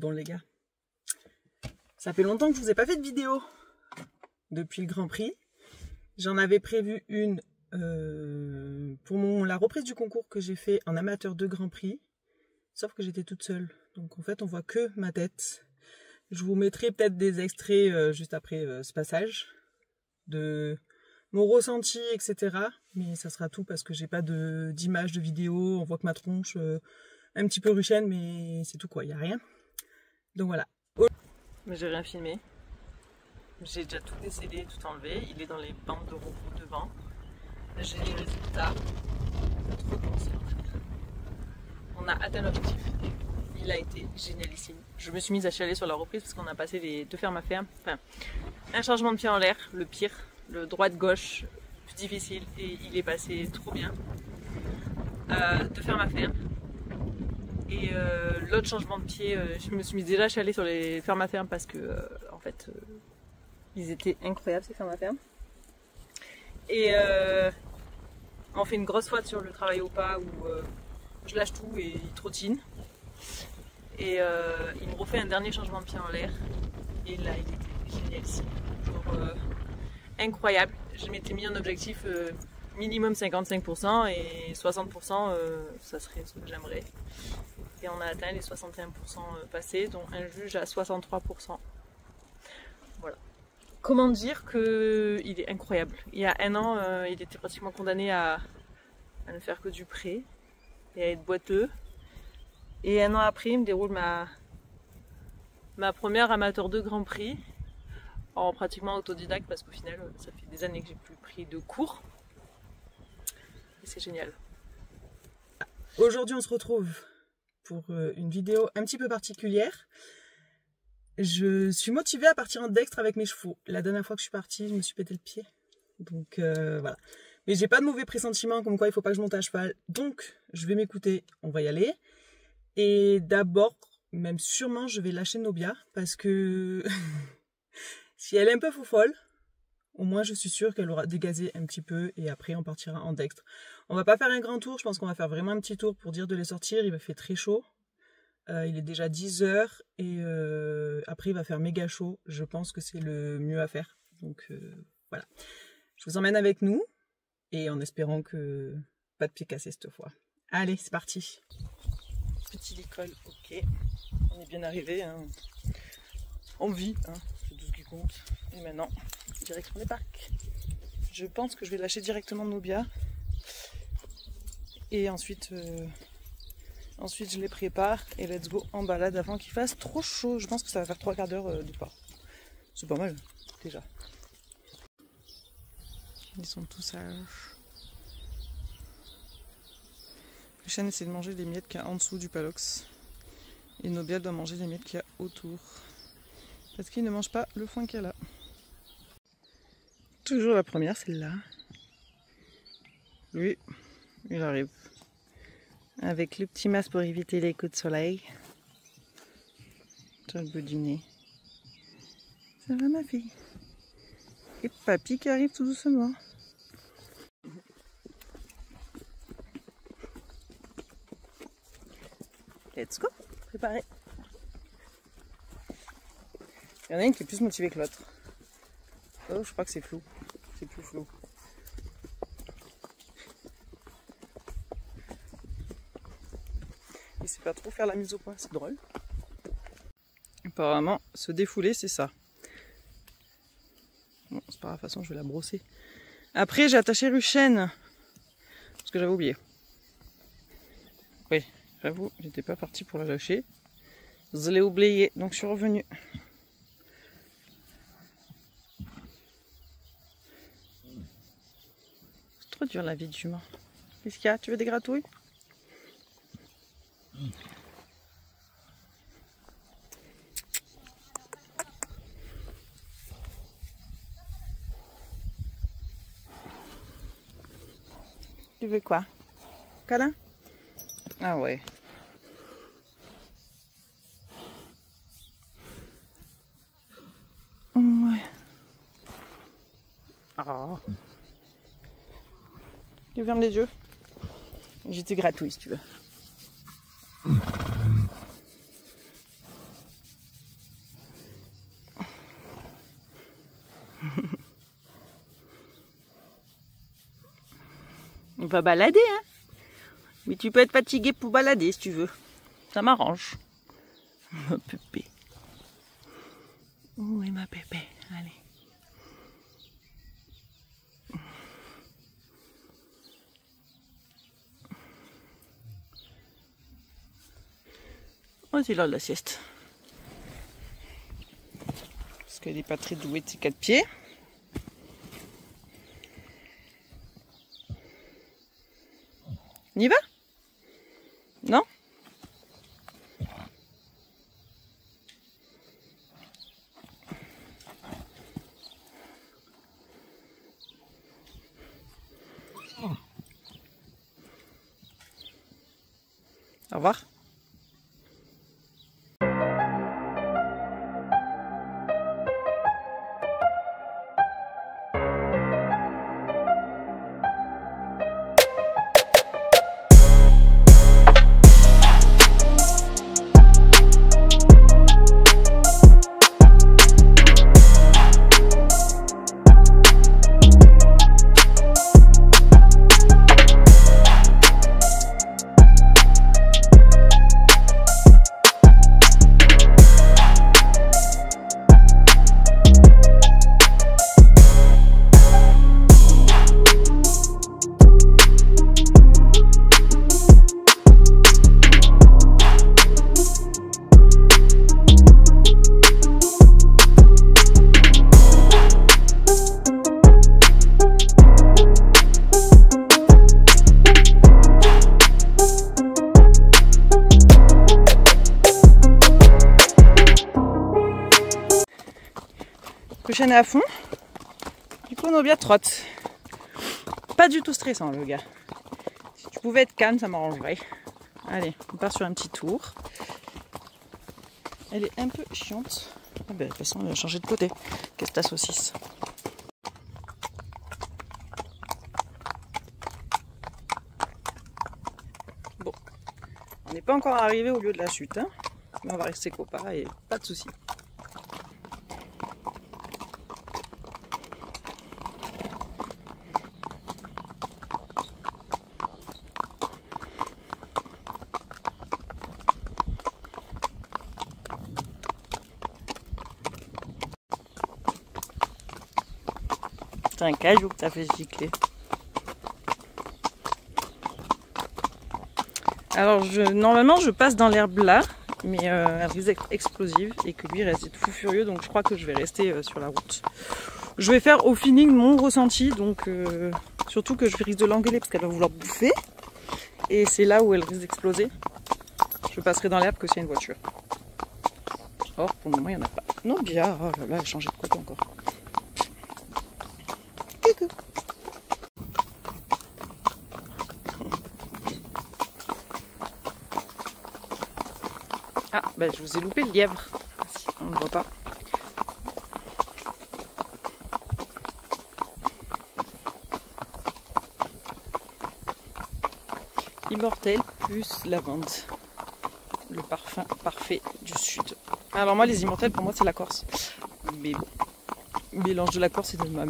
Bon les gars, ça fait longtemps que je vous ai pas fait de vidéo depuis le Grand Prix. J'en avais prévu une pour la reprise du concours que j'ai fait en amateur de Grand Prix. Sauf que j'étais toute seule. Donc en fait on voit que ma tête. Je vous mettrai peut-être des extraits juste après ce passage de mon ressenti, etc. Mais ça sera tout parce que j'ai pas d'image de vidéo. On voit que ma tronche un petit peu ruchène, mais c'est tout quoi, il n'y a rien. Donc voilà. Mais j'ai rien filmé. J'ai déjà tout décédé, tout enlevé. Il est dans les bandes de repos devant. J'ai les résultats. Trop pensé en fait. On a atteint l'objectif. Il a été génialissime. Je me suis mise à chialer sur la reprise parce qu'on a passé les deux fermes à ferme. Enfin, un changement de pied en l'air, le pire. Le droite-gauche, plus difficile. Et il est passé trop bien. Deux fermes à ferme. Et l'autre changement de pied, je me suis mise déjà à chialer sur les fermes à ferme parce que en fait ils étaient incroyables ces fermes à ferme. Et on fait une grosse fois sur le travail au pas où je lâche tout et il trottine. Et il me refait un dernier changement de pied en l'air. Et là il était génialissime. Genre incroyable. Je m'étais mis un objectif minimum 55% et 60% ça serait ce que j'aimerais. Et on a atteint les 61% passés, dont un juge à 63%. Voilà. Comment dire qu'il est incroyable. Il y a un an, il était pratiquement condamné à ne faire que du pré et à être boiteux. Et un an après, il me déroule ma première amateur 2 Grand Prix en pratiquement autodidacte parce qu'au final, ça fait des années que j'ai plus pris de cours. Et c'est génial. Aujourd'hui, on se retrouve pour une vidéo un petit peu particulière. Je suis motivée à partir en dextre avec mes chevaux. La dernière fois que je suis partie, je me suis pété le pied. Donc voilà. Mais j'ai pas de mauvais pressentiments comme quoi il faut pas que je monte à cheval. Donc je vais m'écouter, on va y aller. Et d'abord, même sûrement, je vais lâcher Nobia parce que si elle est un peu folle, au moins je suis sûre qu'elle aura dégazé un petit peu et après on partira en dextre. On va pas faire un grand tour, je pense qu'on va faire vraiment un petit tour pour dire de les sortir. Il va faire très chaud. Il est déjà 10 h et après il va faire méga chaud. Je pense que c'est le mieux à faire. Donc voilà. Je vous emmène avec nous et en espérant que pas de pied cassé cette fois. Allez, c'est parti. Petit l'école, ok. On est bien arrivé. Hein. On vit, hein. C'est tout ce qui compte. Et maintenant, direction les parcs. Je pense que je vais lâcher directement Nobia. Et ensuite, je les prépare et let's go en balade avant qu'il fasse trop chaud. Je pense que ça va faire 3/4 d'heure de pas. C'est pas mal, déjà. Ils sont tous sages. Le chêne essaie de manger les miettes qu'il y a en dessous du palox. Et Nobia doit manger les miettes qu'il y a autour. Parce qu'il ne mange pas le foin qu'il y a là. Toujours la première, celle-là. Lui, il arrive. Avec le petit masque pour éviter les coups de soleil. Sur le bout du nez. Ça va ma fille. Et papy qui arrive tout doucement. Let's go, préparé. Il y en a une qui est plus motivée que l'autre. Oh, je crois que c'est flou. C'est plus flou. Il sait pas trop faire la mise au point, c'est drôle. Apparemment, se défouler, c'est ça. Bon, c'est pas grave, de toute façon, je vais la brosser. Après, j'ai attaché Ruchen. Parce que j'avais oublié. Oui, j'avoue, j'étais pas partie pour la lâcher. Je l'ai oublié, donc je suis revenue. C'est trop dur la vie d'humain. Qu'est-ce qu'il y a? Tu veux des gratouilles? Tu veux quoi? Câlin? Ah ouais. Ouais. Oh. Tu fermes les yeux? Je te gratouille si tu veux. va balader, hein. Mais tu peux être fatigué pour balader si tu veux. Ça m'arrange. Ma pépé. Oui, ma pépé. Allez. Oh, c'est là la sieste. Parce qu'elle n'est pas très douée de ses 4 pieds. On y va? Non? Au revoir. Chaîne à fond, du coup on a bien trotte. Pas du tout stressant le gars. Si tu pouvais être calme, ça m'arrangerait. Allez, on part sur un petit tour. Elle est un peu chiante. Ah ben, de toute façon, elle a changé de côté. Qu'est-ce que ta saucisse? Bon, on n'est pas encore arrivé au lieu de la chute, hein, mais on va rester copains et pas de soucis. C'est un cajou que t'as fait gicler. Alors normalement je passe dans l'herbe là, mais elle risque d'être explosive et que lui reste fou furieux, donc je crois que je vais rester sur la route. Je vais faire au feeling mon ressenti, donc surtout que je risque de l'engueuler parce qu'elle va vouloir bouffer. Et c'est là où elle risque d'exploser. Je passerai dans l'herbe que s'il y a une voiture. Or pour le moment il n'y en a pas. Non bien, oh là là, elle a changé de côté encore. Coucou. Ah, ben je vous ai loupé le lièvre. On ne le voit pas. Immortel plus lavande. Le parfum parfait du sud. Alors moi les immortels pour moi c'est la Corse. Mais bon, mélange de la Corse et de ma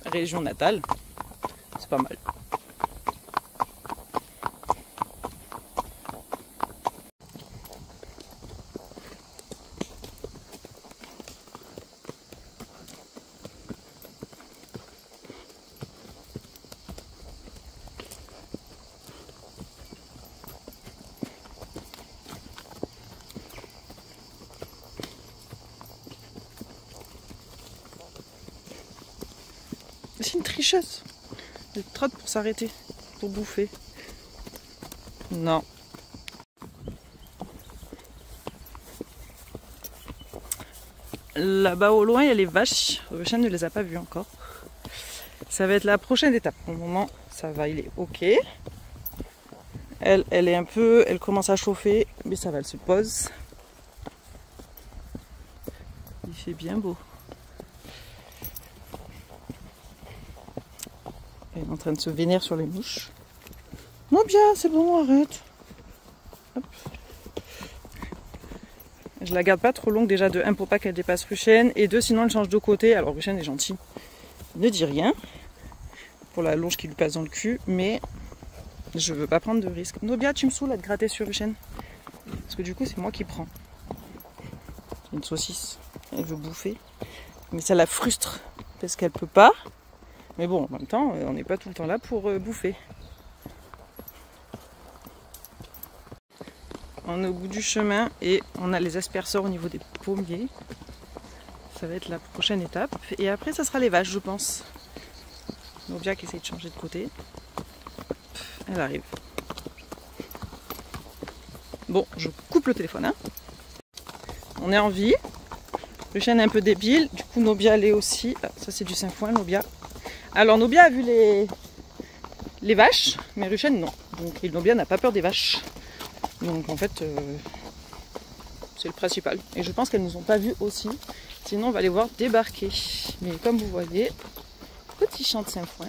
région natale. C'est pas mal. C'est une tricheuse. Elle trotte pour s'arrêter, pour bouffer. Non. Là-bas au loin, il y a les vaches. Rochane ne les a pas vues encore. Ça va être la prochaine étape. Pour le moment, ça va, il est ok. Elle est un peu, elle commence à chauffer, mais ça va, elle se pose. Il fait bien beau. Elle est en train de se vénérer sur les mouches. Non bien, c'est bon, arrête. Hop. Je la garde pas trop longue déjà, de 1 pour pas qu'elle dépasse Ruchène, et 2 sinon elle change de côté. Alors Ruchène est gentille, ne dit rien. pour la longe qui lui passe dans le cul, mais je veux pas prendre de risque. Nobia, tu me saoules à te gratter sur Ruchen. Parce que du coup, c'est moi qui prends. Une saucisse, elle veut bouffer. Mais ça la frustre, parce qu'elle peut pas. Mais bon, en même temps, on n'est pas tout le temps là pour bouffer. On est au bout du chemin et on a les asperceurs au niveau des pommiers. Ça va être la prochaine étape. Et après, ça sera les vaches, je pense. Nobia qui essaye de changer de côté. Elle arrive. Bon, je coupe le téléphone. Hein. On est en vie. Le chien est un peu débile. Du coup, Nobia l'est aussi. Ah, ça, c'est du Saint-Foin, Nobia. Alors, Nobia a vu les vaches, mais Ruchen, non. Donc, Nobia n'a pas peur des vaches. Donc, en fait, c'est le principal. Et je pense qu'elles ne nous ont pas vus aussi. Sinon, on va les voir débarquer. Mais comme vous voyez, petit champ de Saint-Foin,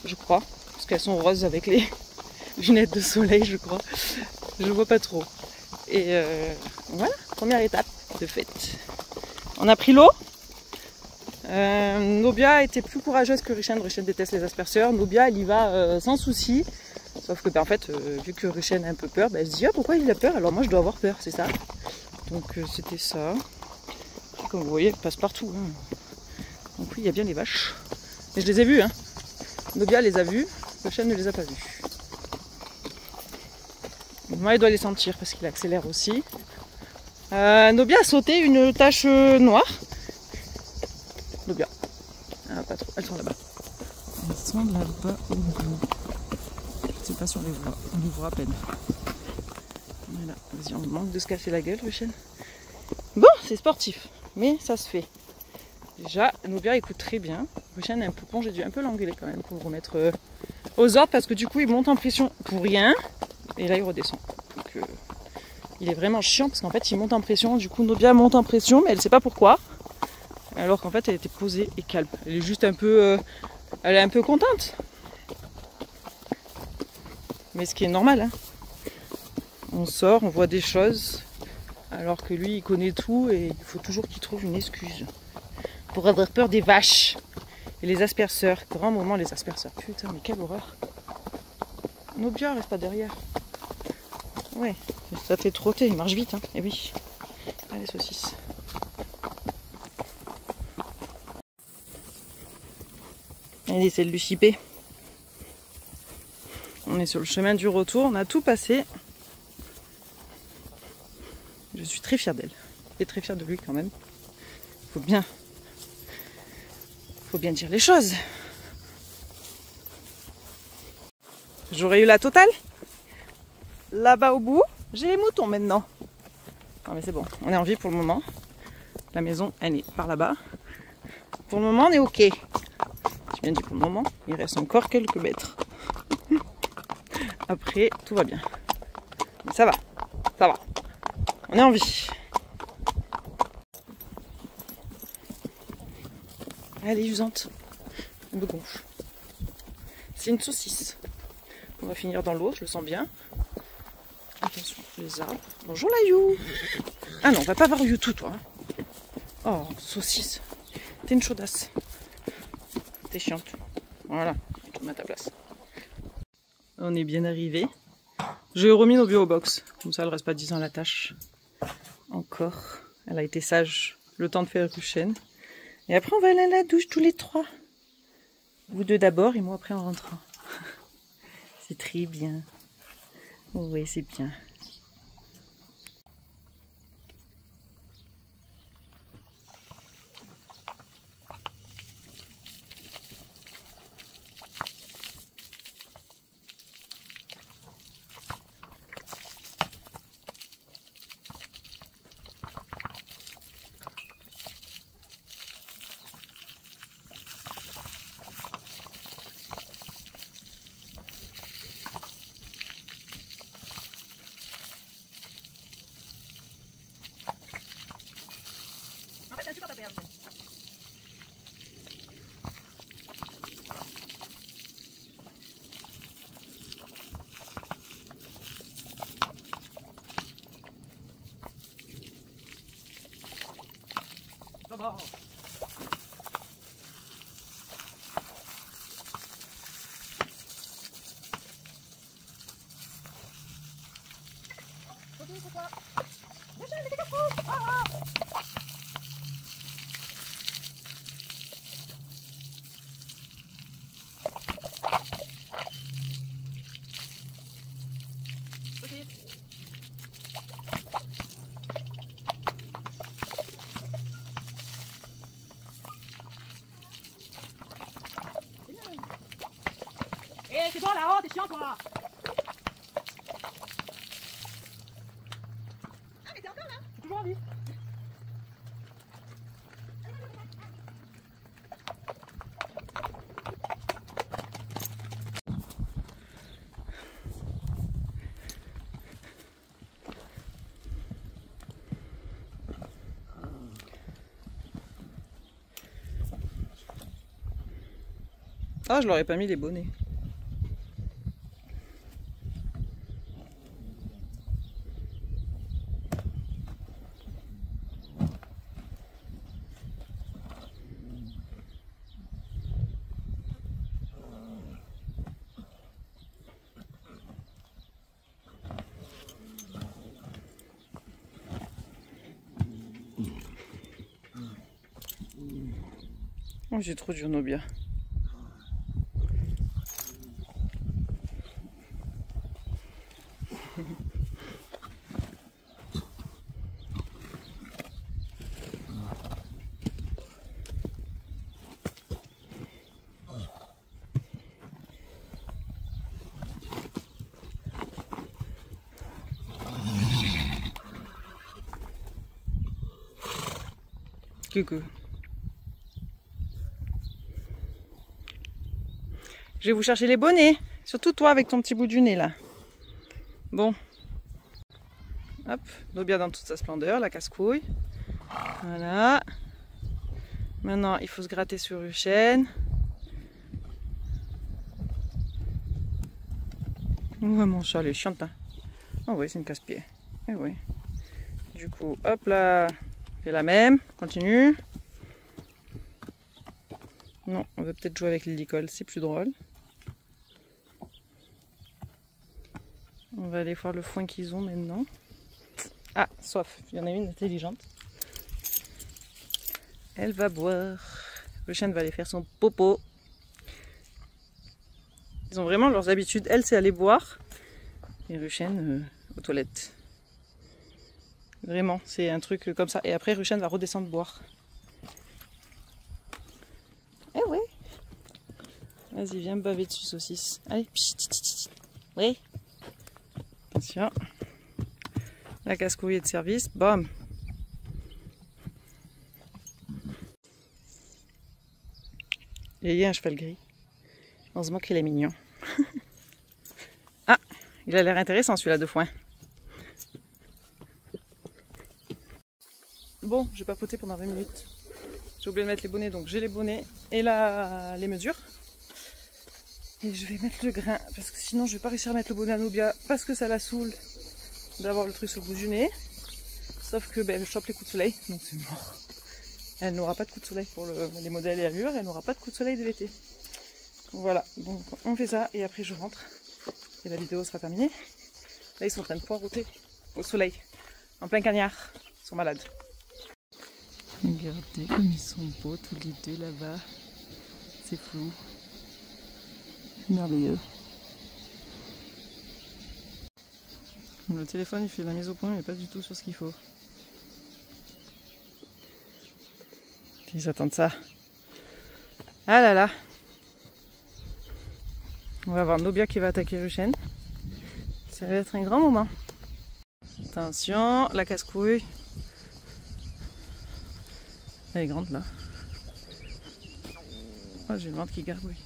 je crois. Parce qu'elles sont roses avec les lunettes de soleil, je crois. Je vois pas trop. Et voilà, première étape de fête. On a pris l'eau. Nobia était plus courageuse que Ruchen. Ruchen déteste les asperceurs. Nobia, elle y va sans souci. Sauf que, en fait, vu que Ruchen a un peu peur, elle se dit ah, pourquoi il a peur? Alors moi, je dois avoir peur, c'est ça. Donc, c'était ça. Comme vous voyez, elle passe partout. Hein. Donc, oui, il y a bien les vaches. Mais je les ai vues. Hein. Nobia les a vues. Ruchen ne les a pas vues. Moi, il doit les sentir parce qu'il accélère aussi. Nobia a sauté une tache noire. Nobia. Ah, pas trop. Elles sont là-bas. Elles sont là-bas au bout. C'est pas sur les voies. On les voit à peine. Voilà. Vas-y, on manque de se casser la gueule, Ruchen. Bon, c'est sportif. Mais ça se fait. Déjà, Nobia écoute très bien. Ruchen est un peu con. J'ai dû un peu l'engueuler quand même pour le remettre aux ordres parce que du coup, il monte en pression pour rien. Et là, il redescend. Donc, il est vraiment chiant parce qu'en fait, il monte en pression. Du coup, Nobia monte en pression, mais elle ne sait pas pourquoi. Alors qu'en fait, elle était posée et calme. Elle est juste un peu... elle est un peu contente. Mais ce qui est normal. Hein. On sort, on voit des choses. Alors que lui, il connaît tout et il faut toujours qu'il trouve une excuse. Pour avoir peur des vaches. Et les asperceurs. Grand moment, les asperceurs. Putain, mais quelle horreur. Nobia, reste pas derrière. Ouais, ça fait trotter, il marche vite, hein. Et oui. Allez, saucisses. Allez, c'est le lucipé. On est sur le chemin du retour, on a tout passé. Je suis très fière d'elle. Et très fière de lui quand même. Faut bien dire les choses. J'aurais eu la totale. Là-bas au bout, j'ai les moutons maintenant. Non mais c'est bon, on est en vie pour le moment. La maison, elle est par là-bas. Pour le moment, on est ok. J'ai bien dit pour le moment, il reste encore quelques mètres. Après, tout va bien. Mais ça va, ça va. On est en vie. Elle est usante. Elle me gonfle. C'est une saucisse. On va finir dans l'eau, je le sens bien. Attention, les arbres. Bonjour la You. Ah non, on va pas voir You tout, toi. Oh, saucisse. T'es une chaudasse. T'es chiante. Voilà, je te mets à ta place. On est bien arrivé. J'ai remis nos bio au box. Comme ça, elle reste pas 10 ans à la tâche. Encore. Elle a été sage. Le temps de faire Ruchen. Et après, on va aller à la douche tous les trois. Vous deux d'abord et moi après en rentrant. C'est très bien. Oui, c'est bien. Eh, c'est bon là-haut, t'es chiant toi. Ah mais t'es encore là. J'ai toujours envie. Ah, je leur ai pas mis les bonnets. Oh, j'ai trop d'Urnobia. Coucou. Je vais vous chercher les bonnets. Surtout toi avec ton petit bout du nez là. Bon. Hop, Nobia dans toute sa splendeur, la casse-couille. Voilà. Maintenant, il faut se gratter sur une chaîne. Ouais, mon chat, elle est chiante. Hein. Oh oui, c'est une casse-pied. Eh oui. Du coup, hop là. Fais la même. Continue. Non, on va peut-être jouer avec les licoles, c'est plus drôle. On va aller voir le foin qu'ils ont maintenant. Ah, soif. Il y en a une intelligente. Elle va boire. Le chien va aller faire son popo. Ils ont vraiment leurs habitudes. Elle, c'est aller boire. Et Ruchen, aux toilettes. Vraiment, c'est un truc comme ça. Et après, Ruchen va redescendre boire. Eh oui. Vas-y, viens me baver dessus, saucisse. Allez. Oui. Attention. La casse-couille est de service. Bam. Et il y a un cheval gris. Heureusement qu'il est mignon. Ah, il a l'air intéressant celui-là de foin. Bon, j'ai papoté pendant 20 minutes. J'ai oublié de mettre les bonnets, donc j'ai les bonnets et les mesures. Et je vais mettre le grain, parce que sinon je vais pas réussir à mettre le bonnet à Nobia, parce que ça la saoule d'avoir le truc sur le bout du nez. Sauf que ben, elle chope les coups de soleil, donc c'est mort. Elle n'aura pas de coups de soleil pour les modèles et allures, elle n'aura pas de coups de soleil de l'été. Voilà, donc on fait ça et après je rentre. Et la vidéo sera terminée. Là ils sont en train de poireauter au soleil, en plein cagnard. Ils sont malades. Regardez comme ils sont beaux tous les deux là-bas. C'est fou. Merveilleux. Le téléphone il fait la mise au point mais pas du tout sur ce qu'il faut. Ils attendent ça. Ah là là. On va voir Nobia qui va attaquer Ruchen. Ça va être un grand moment. Attention, la casse-couille. Elle est grande là. Oh, j'ai le ventre qui gargouille.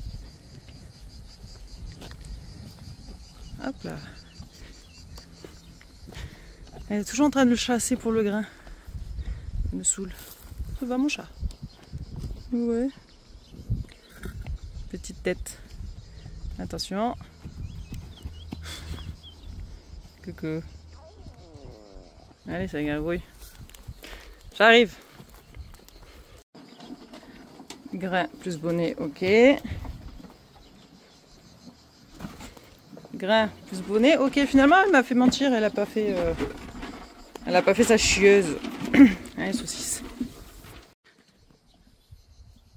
Hop là. Elle est toujours en train de le chasser pour le grain. Elle me saoule. Ça va mon chat? Ouais. Petite tête. Attention. Coucou. Allez, ça gargouille. J'arrive. Grain plus bonnet, ok. Grain plus bonnet, ok. Finalement, elle m'a fait mentir. Elle a pas fait Elle a pas fait sa chieuse. Allez, saucisse.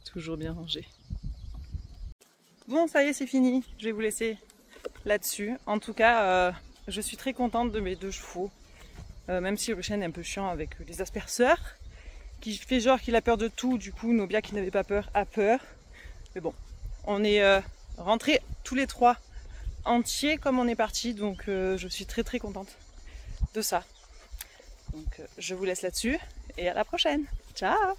Toujours bien rangé. Bon, ça y est, c'est fini. Je vais vous laisser là-dessus. En tout cas, je suis très contente de mes 2 chevaux. Même si le chêne est un peu chiant avec les asperceurs, qui fait genre qu'il a peur de tout. Du coup, Nobia qui n'avait pas peur a peur. Mais bon, on est rentrés tous les 3 entiers comme on est partis. Donc je suis très très contente de ça. Donc je vous laisse là-dessus et à la prochaine. Ciao!